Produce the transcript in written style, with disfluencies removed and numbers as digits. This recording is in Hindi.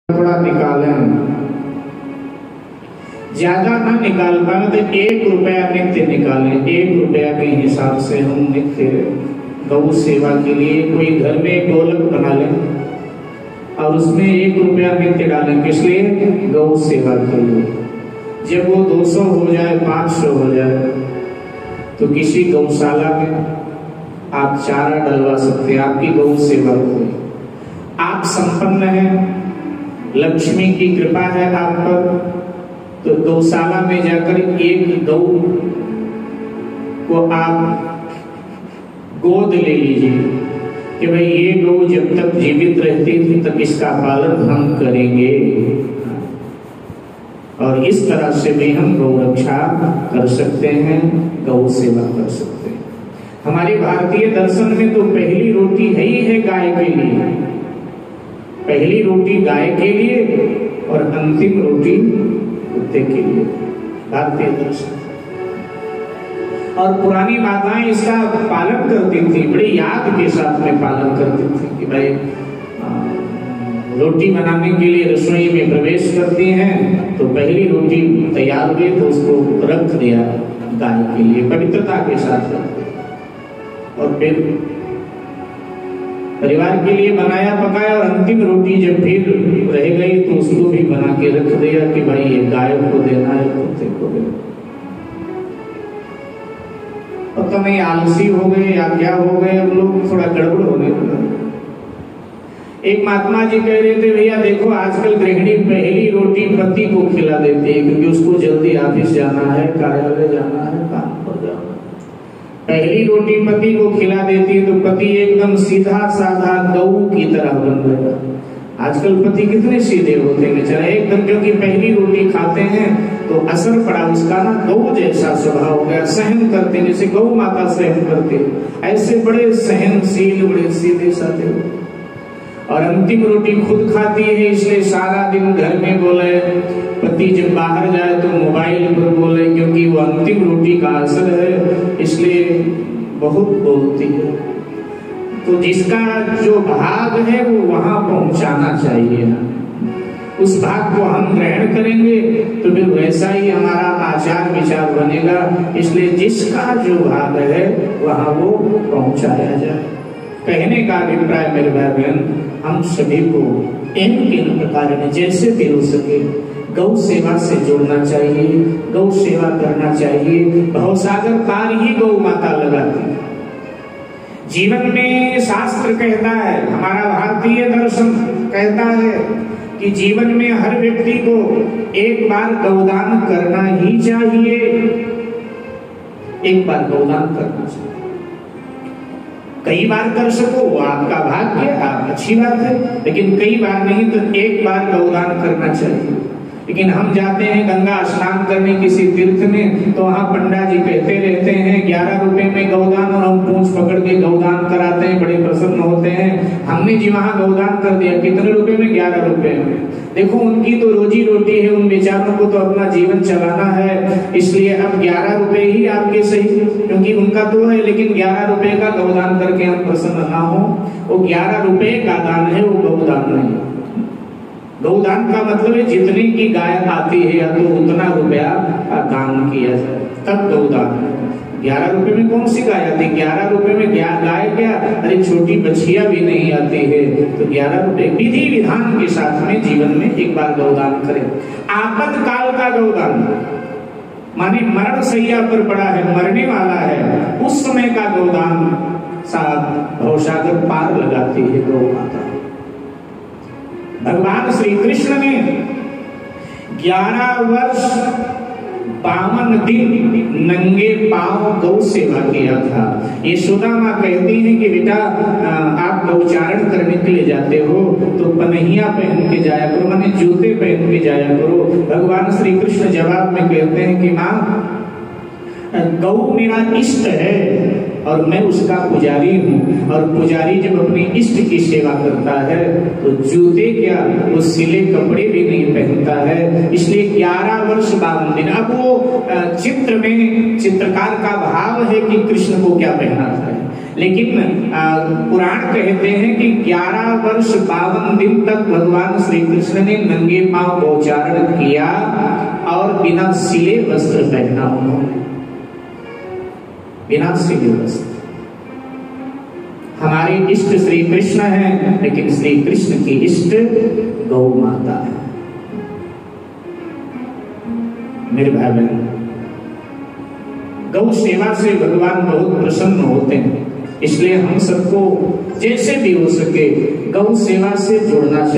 थोड़ा निकालें, ज्यादा ना निकाल पाए तो 1 रुपया नित्य निकालें। 1 रुपया के हिसाब से हम नित्य गौ सेवा के लिए कोई घर में गोलक बना लें और उसमें 1 रुपया नित्य डालें। किस लिए? गौ सेवा के लिए। जब वो 200 हो जाए, 500 हो जाए, तो किसी गौशाला में आप चारा डलवा सकते हैं। आपकी गौ सेवा हुई, आप संपन्न हैं, लक्ष्मी की कृपा है आप पर, तो गौशाला में जाकर एक गौ को आप गोद ले लीजिए कि भाई ये गौ जब तक जीवित रहती थी तब इसका पालन हम करेंगे, और इस तरह से भी हम गौ रक्षा कर सकते हैं, गौ सेवा कर सकते हैं। हमारे भारतीय दर्शन में तो पहली रोटी है ही है गाय के लिए, पहली रोटी गाय के लिए और अंतिम रोटी कुत्ते के लिए, भारतीय दर्शन। और पुरानी माताएं इसका पालन करती थी, बड़ी याद के साथ में पालन करती थी कि भाई रोटी बनाने के लिए रसोई में प्रवेश करती हैं तो पहली रोटी तैयार हुई तो उसको रख दिया गाय के लिए, पवित्रता के साथ रख दिया, और फिर परिवार के लिए बनाया पकाया, और अंतिम रोटी जब फिर रह गई तो उसको भी बना के रख दिया कि भाई ये गाय को देना है, कुत्ते को देना। और तो नहीं आलसी हो गए या क्या हो गए, हम लोग थोड़ा गड़बड़ होने लगा। एक महात्मा जी कह रहे थे, भैया देखो आजकल गृहिणी पहली रोटी पति को खिला देती है क्योंकि उसको जल्दी ऑफिस जाना है, कार्यालय जाना है, काम पर जाना है। पहली रोटी पति को खिला देती है तो पति एकदम सीधा साधा गौ की तरह बन गया। आजकल पति कितने सीधे होते हैं बेचारा, एकदम, क्योंकि पहली रोटी खाते हैं तो असर पड़ा उसका ना, गौ जैसा स्वभाव हो गया, सहन करते जैसे गौ माता सहन करते, ऐसे बड़े सहनशील, बड़े सीधे साधे। और अंतिम रोटी खुद खाती है, इसलिए सारा दिन घर में बोले, पति जब बाहर जाए तो मोबाइल पर बोले, क्योंकि वो अंतिम रोटी का असर है, इसलिए बहुत बोलती है। तो जिसका जो भाग है वो वहां पहुंचाना चाहिए ना, उस भाग को हम ग्रहण करेंगे तो फिर वैसा ही हमारा आचार विचार बनेगा। इसलिए जिसका जो भाग है वहां वो पहुंचाया जाए। कहने का अभिप्राय मेरे भाई बहन, हम सभी को इन प्रकार में जैसे भी हो सके गौ सेवा से जोड़ना चाहिए, गौ सेवा करना चाहिए। भवसागर पार ही गौ माता लगाती है। जीवन में शास्त्र कहता है, हमारा भारतीय दर्शन कहता है कि जीवन में हर व्यक्ति को एक बार गौदान करना ही चाहिए, एक बार गौदान करना चाहिए। कई बार कर सको वो आपका भाग्य, आप अच्छी बात है, लेकिन कई बार नहीं तो एक बार गौदान करना चाहिए। लेकिन हम जाते हैं गंगा स्नान करने किसी तीर्थ में, तो वहाँ पंडा जी कहते रहते हैं 11 रुपए में गौदान, और हम पूंछ पकड़ के गौदान कराते हैं, बड़े प्रसन्न होते हैं। हमने जी वहाँ गौदान कर दिया, कितने रुपए में? 11 रुपए में। देखो उनकी तो रोजी रोटी है, उन बेचारों को तो अपना जीवन चलाना है, इसलिए अब 11 रुपए ही आपके सही, क्योंकि उनका तो है, लेकिन 11 रुपए का गौदान करके हम प्रसन्न ना हो। वो 11 रुपए का दान है, वो गौदान नहीं। गौदान का मतलब है जितने की गाय आती है या तो उतना रुपया दान किया जाए, तब गौदान है। 11 रुपए में कौन सी गाय आती है? 11 रुपए में गाय क्या, अरे छोटी बछिया भी नहीं आती है। तो 11 रुपए विधि विधान के साथ में जीवन में एक बार गौदान करें। आपातकाल का गौदान माने मरण सैया पर पड़ा है, मरने वाला है, उस समय का गौदान साथ भवसागर पार लगाती है गौ माता। भगवान श्री कृष्ण ने 11 वर्ष 52 दिन नंगे पांव गौ सेवा किया था। ये यशोदा माँ कहती हैं कि बेटा आप गौचारण करने के लिए जाते हो तो पनहिया पहन के जाया करो, माने जूते पहन के जाया करो। भगवान श्री कृष्ण जवाब में कहते हैं कि माँ गौ मेरा इष्ट है और मैं उसका पुजारी हूँ, और पुजारी जब अपने इष्ट की सेवा करता है तो जूते क्या, वो सिले कपड़े भी नहीं पहनता है। इसलिए 11 वर्ष 52 दिन। अब वो चित्र में चित्रकार का भाव है कि कृष्ण को क्या पहना था, लेकिन पुराण कहते हैं कि 11 वर्ष 52 दिन तक भगवान श्री कृष्ण ने नंगे पांव गोचारण किया और बिना सिले वस्त्र पहना, उन्होंने बिना सिले वस्त्र। हमारे इष्ट श्री कृष्ण हैं, लेकिन श्री कृष्ण की इष्ट गौ माता है। मेरे भाई बहन, गौ सेवा से भगवान बहुत प्रसन्न होते हैं, इसलिए हम सबको जैसे भी हो सके गौ सेवा से जुड़ना चाहिए।